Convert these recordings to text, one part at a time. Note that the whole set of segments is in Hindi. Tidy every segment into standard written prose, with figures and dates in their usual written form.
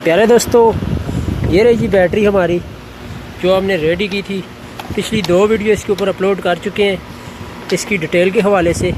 प्यारे दोस्तों, ये रही जी बैटरी हमारी जो हमने रेडी की थी। पिछली 2 वीडियो इसके ऊपर अपलोड कर चुके हैं इसकी डिटेल के हवाले से।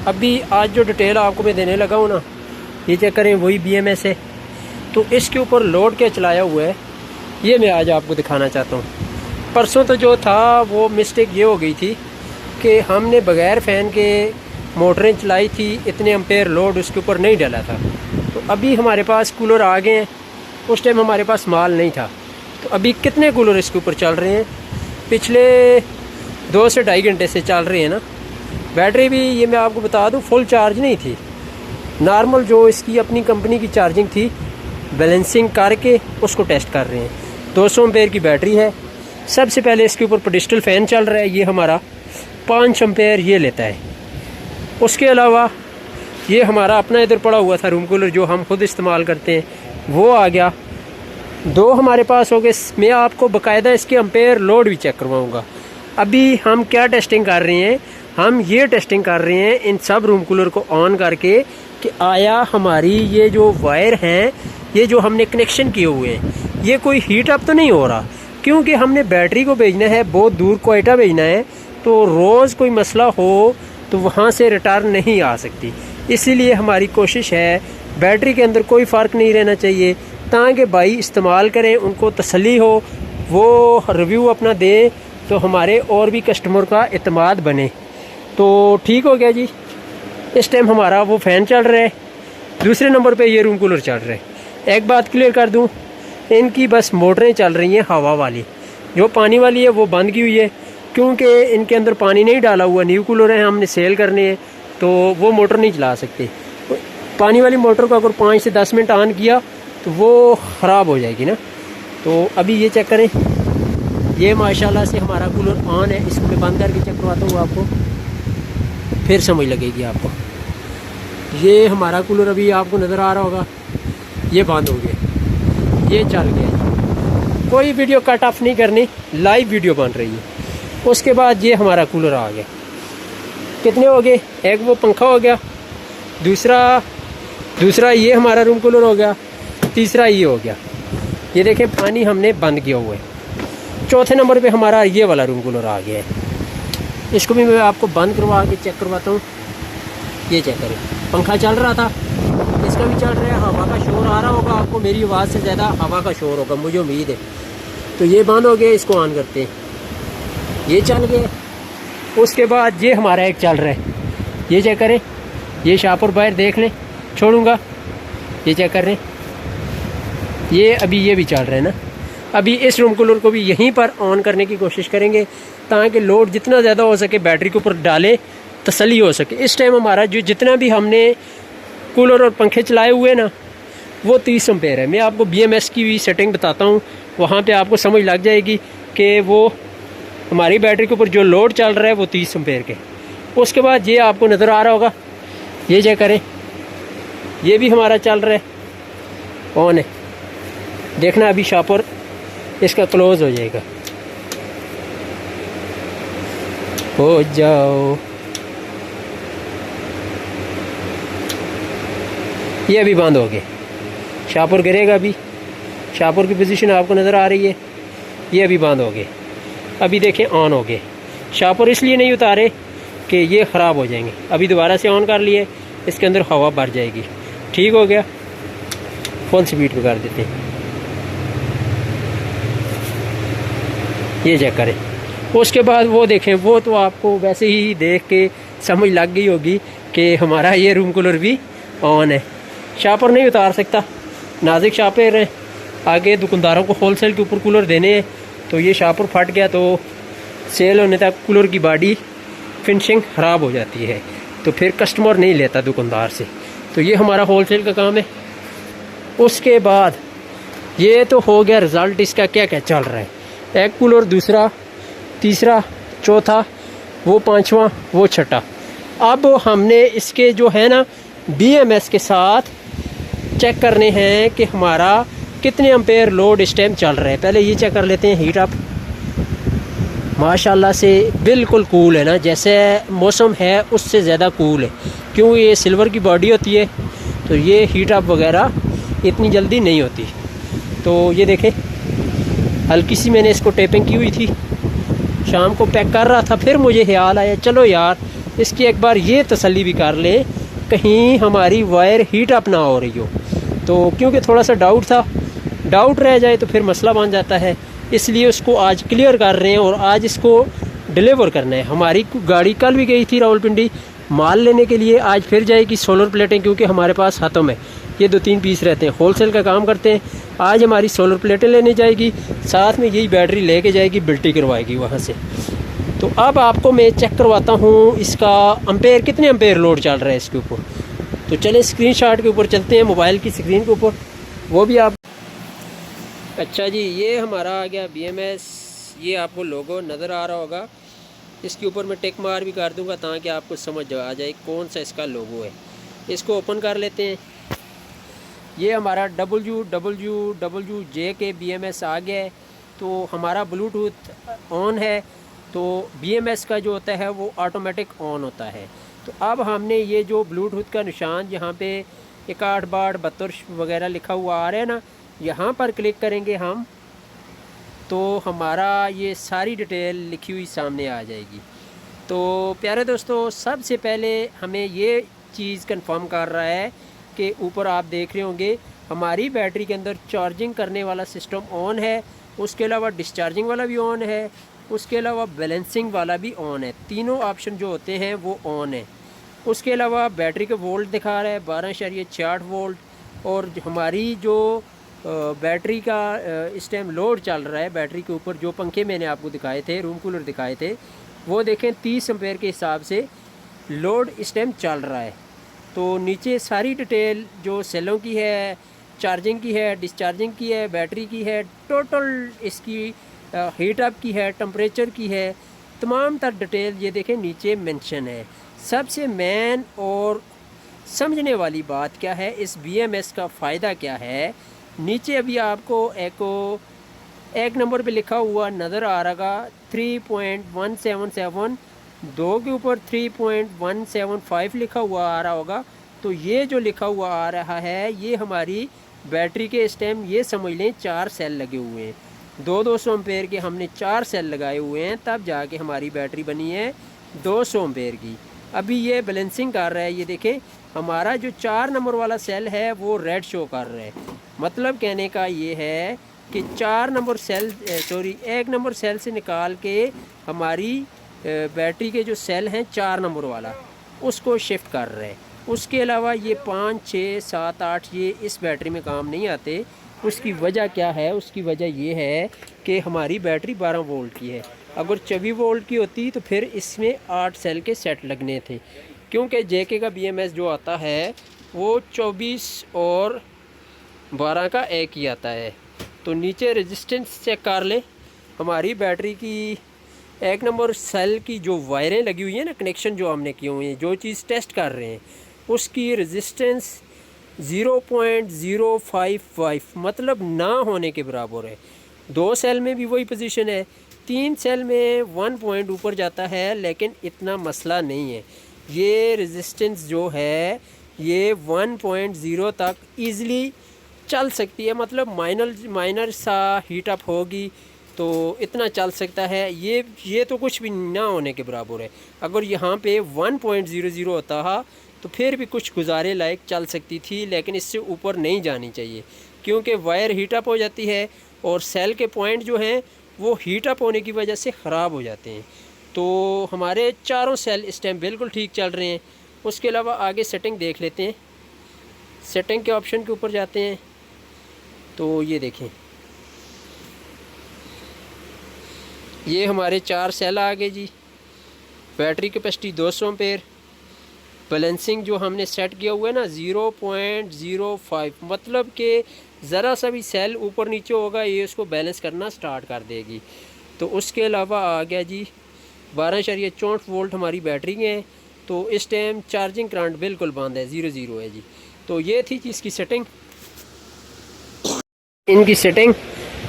अभी आज जो डिटेल आपको मैं देने लगा हूँ ना, ये चेक करें, वही BMS है। तो इसके ऊपर लोड क्या चलाया हुआ है ये मैं आज आपको दिखाना चाहता हूँ। परसों तो जो था वो मिस्टेक ये हो गई थी कि हमने बग़ैर फ़ैन के मोटरें चलाई थी, इतने एम्पेयर लोड उसके ऊपर नहीं डाला था। तो अभी हमारे पास कूलर आ गए हैं, उस टाइम हमारे पास माल नहीं था। तो अभी कितने कूलर इसके ऊपर चल रहे हैं, पिछले 2 से 2.5 घंटे से चल रहे हैं ना। बैटरी भी ये मैं आपको बता दूं फुल चार्ज नहीं थी, नॉर्मल जो इसकी अपनी कंपनी की चार्जिंग थी, बैलेंसिंग करके उसको टेस्ट कर रहे हैं। 200 एम्पेयर की बैटरी है। सबसे पहले इसके ऊपर पेडिस्टल फ़ैन चल रहा है, ये हमारा 5 एम्पेयर ये लेता है। उसके अलावा ये हमारा अपना इधर पड़ा हुआ था रूम कूलर जो हम खुद इस्तेमाल करते हैं, वो आ गया। 2 हमारे पास हो गए। मैं आपको बाकायदा इसके एम्पेयर लोड भी चेक करवाऊंगा। अभी हम क्या टेस्टिंग कर रहे हैं, हम ये टेस्टिंग कर रहे हैं इन सब रूम कूलर को ऑन करके कि आया हमारी ये जो वायर हैं, ये जो हमने कनेक्शन किए हुए हैं, ये कोई हीट अप तो नहीं हो रहा। क्योंकि हमने बैटरी को भेजना है बहुत दूर, कोयटा भेजना है, तो रोज़ कोई मसला हो तो वहाँ से रिटर्न नहीं आ सकती। इसीलिए हमारी कोशिश है बैटरी के अंदर कोई फ़र्क नहीं रहना चाहिए, ताकि भाई इस्तेमाल करें, उनको तसल्ली हो, वो रिव्यू अपना दें, तो हमारे और भी कस्टमर का एतमाद बने। तो ठीक हो गया जी। इस टाइम हमारा वो फ़ैन चल रहा है, दूसरे नंबर पे ये रूम कूलर चल रहा है। एक बात क्लियर कर दूं, इनकी बस मोटरें चल रही हैं हवा वाली, जो पानी वाली है वो बंद की हुई है, क्योंकि इनके अंदर पानी नहीं डाला हुआ। न्यू कूलर हैं, हमने सेल करने हैं, तो वो मोटर नहीं चला सकते। पानी वाली मोटर को अगर 5 से 10 मिनट ऑन किया तो वो ख़राब हो जाएगी ना। तो अभी ये चेक करें, ये माशाल्लाह से हमारा कूलर ऑन है। इसको मैं बंद करके चेक करवाता हूँ आपको, फिर समझ लगेगी आपको। ये हमारा कूलर अभी आपको नज़र आ रहा होगा, ये बंद हो गया, ये चल गया। कोई वीडियो कट ऑफ नहीं करनी, लाइव वीडियो बन रही है। उसके बाद ये हमारा कूलर आ गया। कितने हो गए, एक वो पंखा हो गया, दूसरा ये हमारा रूम कूलर हो गया, तीसरा ये हो गया। ये देखें पानी हमने बंद किया हुआ है। चौथे नंबर पे हमारा ये वाला रूम कूलर आ गया है। इसको भी मैं आपको बंद करवा के चेक करवाता हूँ। ये चेक करें, पंखा चल रहा था, इसका भी चल रहा है। हवा का शोर आ रहा होगा आपको, मेरी आवाज़ से ज़्यादा हवा का शोर होगा, मुझे उम्मीद है। तो ये बंद हो गया, इसको ऑन करते हैं, ये चल गया। उसके बाद ये हमारा एक चल रहा है, ये चेक करें, ये शाहपुर बाहर देख लें, छोड़ूंगा, ये चेक कर रहे हैं, ये अभी ये भी चल रहा है ना। अभी इस रूम कूलर को भी यहीं पर ऑन करने की कोशिश करेंगे, ताकि लोड जितना ज़्यादा हो सके बैटरी के ऊपर डाले, तसल्ली हो सके। इस टाइम हमारा जो जितना भी हमने कूलर और पंखे चलाए हुए ना, वो 30 एम्पेयर है। मैं आपको BMS की भी सेटिंग बताता हूँ, वहाँ पर आपको समझ लग जाएगी कि वो हमारी बैटरी के ऊपर जो लोड चल रहा है वो 30 एम्पेयर के। उसके बाद ये आपको नज़र आ रहा होगा, ये चेक करें, ये भी हमारा चल रहा है, ऑन है। देखना अभी शाहपुर इसका क्लोज हो जाएगा, हो जाओ। ये अभी बंद हो गया, शाहपुर गिरेगा। अभी शाहपुर की पोजीशन आपको नज़र आ रही है, ये अभी बंद हो गए। अभी देखें ऑन हो गए। शाहपुर इसलिए नहीं उतारे कि ये ख़राब हो जाएंगे। अभी दोबारा से ऑन कर लिए, इसके अंदर हवा भर जाएगी। ठीक हो गया, फुल स्पीड पे कर देते हैं, ये चेक करें। उसके बाद वो देखें, वो तो आपको वैसे ही देख के समझ लग गई होगी कि हमारा ये रूम कूलर भी ऑन है। शाहपुर नहीं उतार सकता, नाजुक शाहपुर है। आगे दुकानदारों को होलसेल के ऊपर कूलर देने हैं, तो ये शाहपुर फट गया तो सेल होने तक कूलर की बॉडी फिनिशिंग ख़राब हो जाती है, तो फिर कस्टमर नहीं लेता दुकानदार से। तो ये हमारा होलसेल का काम है। उसके बाद ये तो हो गया रिज़ल्ट इसका, क्या क्या चल रहा है। एक कूलर, दूसरा, तीसरा, चौथा, वो 5वां, वो 6ठा। अब हमने इसके जो है ना BMS के साथ चेक करने हैं कि हमारा कितने एम्पेयर लोड इस टाइम चल रहा है। पहले ये चेक कर लेते हैं, हीट अप माशाल्लाह से बिल्कुल कूल है ना, जैसे मौसम है उससे ज़्यादा कूल है, क्योंकि ये सिल्वर की बॉडी होती है तो ये हीट अप वगैरह इतनी जल्दी नहीं होती। तो ये देखें, हल्की सी मैंने इसको टेपिंग की हुई थी, शाम को पैक कर रहा था, फिर मुझे ख्याल आया चलो यार इसकी एक बार ये तसल्ली भी कर ले कहीं हमारी वायर हीट अप ना हो रही हो। तो क्योंकि थोड़ा सा डाउट था, डाउट रह जाए तो फिर मसला बन जाता है, इसलिए उसको आज क्लियर कर रहे हैं और आज इसको डिलीवर करना है। हमारी गाड़ी कल भी गई थी रावलपिंडी माल लेने के लिए, आज फिर जाएगी सोलर प्लेटें, क्योंकि हमारे पास हाथों में ये 2-3 पीस रहते हैं, होलसेल का काम करते हैं। आज हमारी सोलर प्लेटें लेने जाएगी, साथ में यही बैटरी लेके जाएगी, बिल्टी करवाएगी वहाँ से। तो अब आपको मैं चेक करवाता हूँ इसका अम्पेयर, कितने अम्पेयर लोड चल रहा है इसके ऊपर। तो चले स्क्रीनशॉट के ऊपर चलते हैं, मोबाइल की स्क्रीन के ऊपर, वो भी आप। अच्छा जी, ये हमारा आ गया BMS, ये आपको लोगो नज़र आ रहा होगा, इसके ऊपर मैं टिक मार भी कर दूंगा ताकि आपको समझ आ जाए कौन सा इसका लोगो है। इसको ओपन कर लेते हैं। ये हमारा WWWJ के BMS आ गया है। तो हमारा ब्लूटूथ ऑन है, तो BMS का जो होता है वो ऑटोमेटिक ऑन होता है। तो अब हमने ये जो ब्लूटूथ का निशान यहाँ पे 6162 वगैरह लिखा हुआ आ रहा है ना, यहाँ पर क्लिक करेंगे हम, तो हमारा ये सारी डिटेल लिखी हुई सामने आ जाएगी। तो प्यारे दोस्तों, सबसे पहले हमें ये चीज़ कंफर्म कर रहा है कि ऊपर आप देख रहे होंगे हमारी बैटरी के अंदर चार्जिंग करने वाला सिस्टम ऑन है, उसके अलावा डिस्चार्जिंग वाला भी ऑन है, उसके अलावा बैलेंसिंग वाला भी ऑन है। तीनों ऑप्शन जो होते हैं वो ऑन है। उसके अलावा बैटरी के वोल्ट दिखा रहा है 12.66 वोल्ट, और हमारी जो बैटरी का इस टाइम लोड चल रहा है, बैटरी के ऊपर जो पंखे मैंने आपको दिखाए थे, रूम कूलर दिखाए थे, वो देखें 30 एम्पेयर के हिसाब से लोड इस टाइम चल रहा है। तो नीचे सारी डिटेल जो सेलों की है, चार्जिंग की है, डिस्चार्जिंग की है, बैटरी की है, टोटल इसकी हीट अप की है, टेम्परेचर की है, तमाम तर डिटेल ये देखें नीचे मेंशन है। सबसे मेन और समझने वाली बात क्या है, इस BMS का फ़ायदा क्या है, नीचे अभी आपको एक नंबर पे लिखा हुआ नज़र आ रहा 3.177, 2 के ऊपर 3.175 लिखा हुआ आ रहा होगा। तो ये जो लिखा हुआ आ रहा है ये हमारी बैटरी के इस टाइम ये समझ लें 4 सेल लगे हुए हैं, 200 एम्पेयर के हमने 4 सेल लगाए हुए हैं, तब जाके हमारी बैटरी बनी है 200 एम्पेयर की। अभी ये बैलेंसिंग कर रहा है, ये देखें हमारा जो 4 नंबर वाला सेल है वो रेड शो कर रहा है। मतलब कहने का ये है कि 4 नंबर सेल 1 नंबर सेल से निकाल के हमारी बैटरी के जो सेल हैं 4 नंबर वाला उसको शिफ्ट कर रहे हैं। उसके अलावा ये 5, 6, 7, 8 ये इस बैटरी में काम नहीं आते। उसकी वजह क्या है, उसकी वजह ये है कि हमारी बैटरी 12 वोल्ट की है। अगर 24 वोल्ट की होती तो फिर इसमें 8 सेल के सेट लगने थे, क्योंकि JK का BMS जो आता है वो 24 और 12 का एक ही आता है। तो नीचे रेजिस्टेंस चेक कर ले, हमारी बैटरी की 1 नंबर सेल की जो वायरें लगी हुई हैं ना, कनेक्शन जो हमने किए हुए हैं, जो चीज़ टेस्ट कर रहे हैं, उसकी रेजिस्टेंस 0.055 मतलब ना होने के बराबर है। 2 सेल में भी वही पोजीशन है, 3 सेल में 1 पॉइंट ऊपर जाता है, लेकिन इतना मसला नहीं है। ये रेजिस्टेंस जो है ये 1.0 तक ईज़िली चल सकती है, मतलब माइनर सा हीट अप होगी तो इतना चल सकता है। ये तो कुछ भी ना होने के बराबर है। अगर यहाँ पे 1.00 होता है तो फिर भी कुछ गुजारे लायक चल सकती थी, लेकिन इससे ऊपर नहीं जानी चाहिए, क्योंकि वायर हीट अप हो जाती है और सेल के पॉइंट जो हैं वो हीट अप होने की वजह से ख़राब हो जाते हैं। तो हमारे चारों सेल इस टाइम बिल्कुल ठीक चल रहे हैं। उसके अलावा आगे सेटिंग देख लेते हैं। सेटिंग के ऑप्शन के ऊपर जाते हैं तो ये देखें, ये हमारे 4 सेल आ गए जी। बैटरी कैपेसिटी 200 एम्पेयर, बैलेंसिंग जो हमने सेट किया हुआ है ना 0.05, मतलब कि ज़रा सा भी सेल ऊपर नीचे होगा ये उसको बैलेंस करना स्टार्ट कर देगी। तो उसके अलावा आ गया जी 12.64 वोल्ट हमारी बैटरी है। तो इस टाइम चार्जिंग करंट बिल्कुल बंद है, 0 है जी। तो ये थी जी इसकी सेटिंग, इनकी सेटिंग।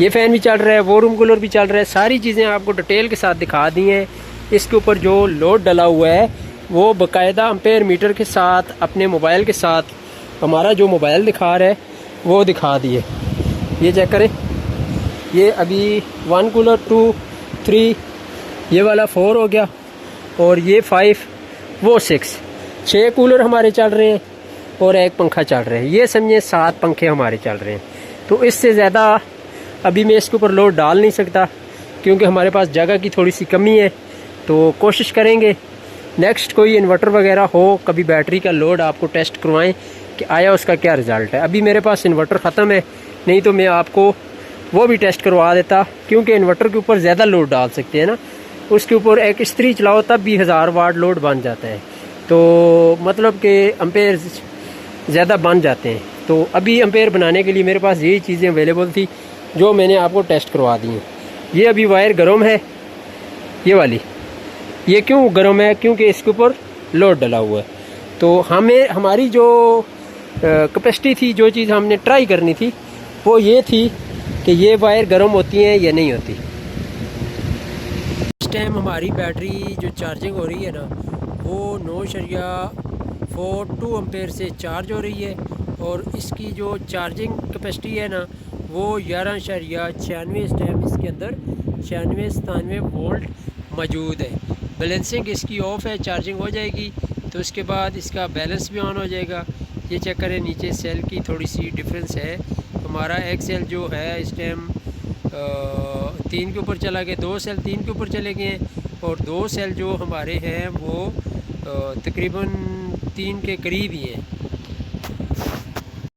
ये फ़ैन भी चल रहा है, वो रूम कूलर भी चल रहा है, सारी चीज़ें आपको डिटेल के साथ दिखा दी हैं। इसके ऊपर जो लोड डला हुआ है वो बाकायदा एम्पेयर मीटर के साथ अपने मोबाइल के साथ हमारा जो मोबाइल दिखा रहा है वो दिखा दिए। ये चेक करें, ये अभी 1 कूलर 2 3, ये वाला 4 हो गया, और ये 5 वो 6 कूलर हमारे चल रहे हैं और एक पंखा चल रहा है। ये समझे 7 पंखे हमारे चल रहे हैं। तो इससे ज़्यादा अभी मैं इसके ऊपर लोड डाल नहीं सकता क्योंकि हमारे पास जगह की थोड़ी सी कमी है। तो कोशिश करेंगे नेक्स्ट कोई इन्वर्टर वगैरह हो, कभी बैटरी का लोड आपको टेस्ट करवाएं कि आया उसका क्या रिज़ल्ट है। अभी मेरे पास इन्वर्टर ख़त्म है, नहीं तो मैं आपको वो भी टेस्ट करवा देता, क्योंकि इन्वर्टर के ऊपर ज़्यादा लोड डाल सकते हैं ना। उसके ऊपर एक इस्त्री चलाओ तब भी 1000 वाट लोड बन जाता है, तो मतलब कि एम्पेयर ज़्यादा बन जाते हैं। तो अभी एम्पेयर बनाने के लिए मेरे पास यही चीज़ें अवेलेबल थी जो मैंने आपको टेस्ट करवा दी हैं। ये अभी वायर गर्म है, ये वाली, ये क्यों गर्म है? क्योंकि इसके ऊपर लोड डला हुआ है। तो हमें हमारी जो कैपेसिटी थी, जो चीज़ हमने ट्राई करनी थी वो ये थी कि ये वायर गर्म होती हैं या नहीं होती। इस टाइम हमारी बैटरी जो चार्जिंग हो रही है ना, वो 9.42 एम्पेयर से चार्ज हो रही है, और इसकी जो चार्जिंग कैपेसिटी है ना वो 11.96 इस टाइम इसके अंदर 96-97 वोल्ट मौजूद है। बैलेंसिंग इसकी ऑफ है, चार्जिंग हो जाएगी तो उसके बाद इसका बैलेंस भी ऑन हो जाएगा। ये चेक करें, नीचे सेल की थोड़ी सी डिफरेंस है। हमारा एक सेल जो है इस टाइम 3 के ऊपर चला गया, 2 सेल 3 के ऊपर चले गए हैं, और 2 सेल जो हमारे हैं वो तकरीबन 3 के करीब ही हैं।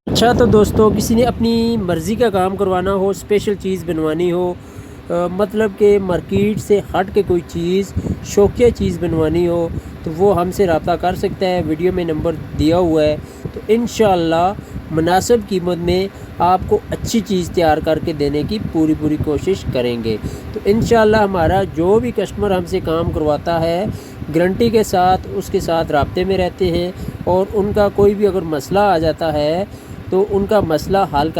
अच्छा, तो दोस्तों किसी ने अपनी मर्ज़ी का काम करवाना हो, स्पेशल चीज़ बनवानी हो, मतलब कि मार्केट से हट के कोई चीज़, शौकिया चीज़ बनवानी हो, तो वो हमसे रब्ता कर सकता है। वीडियो में नंबर दिया हुआ है, तो इंशाअल्लाह मुनासिब कीमत में आपको अच्छी चीज़ तैयार करके देने की पूरी कोशिश करेंगे। तो इंशाअल्लाह हमारा जो भी कस्टमर हमसे काम करवाता है गारंटी के साथ उसके साथ राब्ते में रहते हैं, और उनका कोई भी अगर मसला आ जाता है तो उनका मसला हल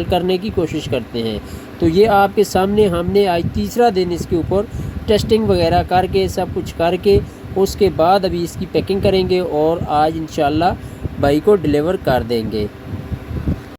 करने की कोशिश करते हैं। तो ये आपके सामने हमने आज तीसरा दिन इसके ऊपर टेस्टिंग वगैरह करके सब कुछ करके उसके बाद अभी इसकी पैकिंग करेंगे और आज इंशाल्लाह भाई को डिलीवर कर देंगे।